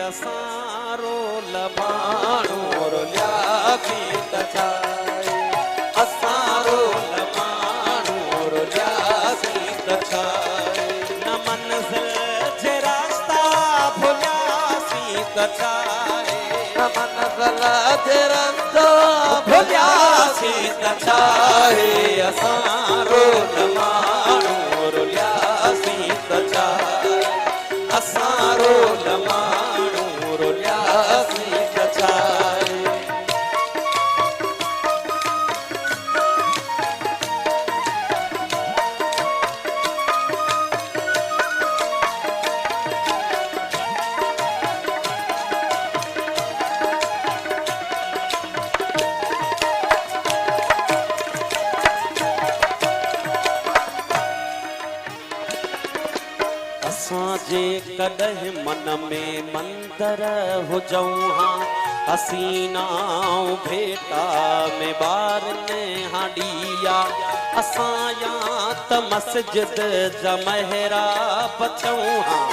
असारो लमाणो रुलियासी तछाए असारो लमाणो रुलियासी तछाए न मंज़िल जे रास्ता भुलियासी तछाए न मंज़िल जे रास्ता भुलियासी तछाए असारो लमाणो रुलियासी तछाए असारो लमाणो रुलियासी तछाए असांजे कॾहिं मन में मंदर हुजऊं हां हसीनाऊं भेटा में ॿार हाॾिया असां या त मस्जिद जा महराब थियूं हां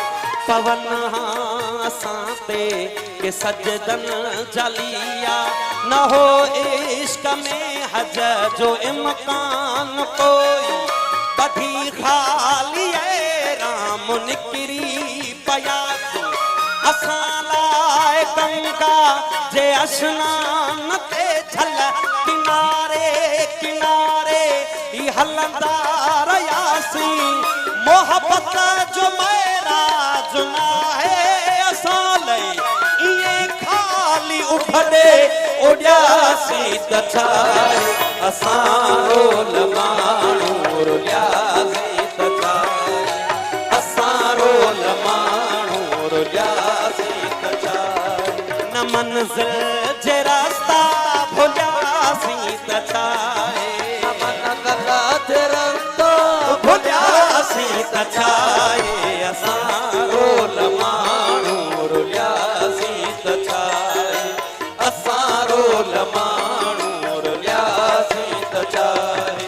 पवन हां असां ते के सजदन जलिया न हो इश्क में हज जो इम्कान कोई कढी खाली राम निकरी पयासी असां लाइ गंगा जे अस्नान ते छल किनारे किनारे ई हलंदा रहियासीं मोहब्बत जो महराज नाहे असां लाइ इएं खाली उभरे उॾियासीं त छाहे असां लमाणो रुलियासी त छाहे असारो लमाणो रुलियासी तछाए न मंज़िल जे रास्ता भुलियासी तछाए न मंज़िल जे रास्ता भुलियासी तछाए असारो लमाणो रुलियासी तछाए असारो लमाणो रुलियासी तछाए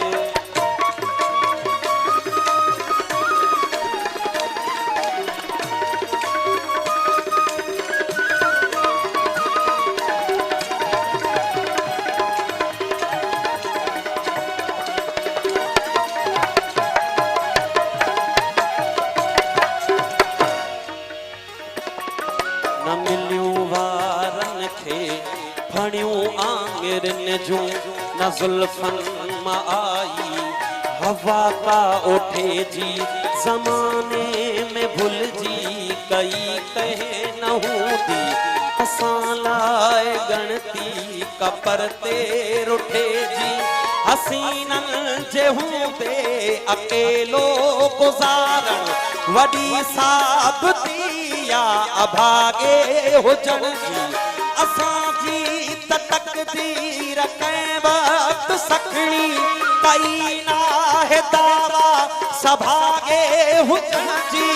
न मिलियूं वारनि खे फणियूं आङिरनि जूं न ज़ुल्फ़नि मां आई हवा का ओठे जी ज़माने में भुलिजी कई कहे न हूंदी असां लाइ गणती कपर ते रुठे जी हसीननि जे हूंदे अकेलो गुज़ारण वॾी सादती या अभागे हुजण जी असांजी त तक़दीर कंहिं वक़्तु सखणी कई नाहे दावा सभागे हुजण जी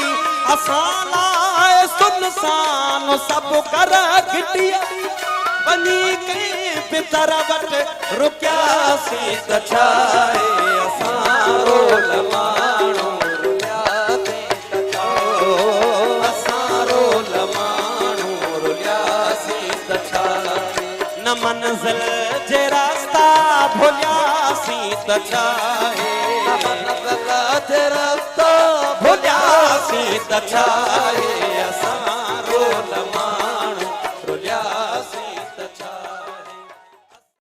असां लाइ सुनसान सभु कर घिटिया वञी कंहिं बि तर वटि रुकियासीं त छाहे असां लमाणो न मंज़िल जे रास्ता भुलियासी त छाहे न मंज़िल जे रास्ता भुलियासी त छाहे असां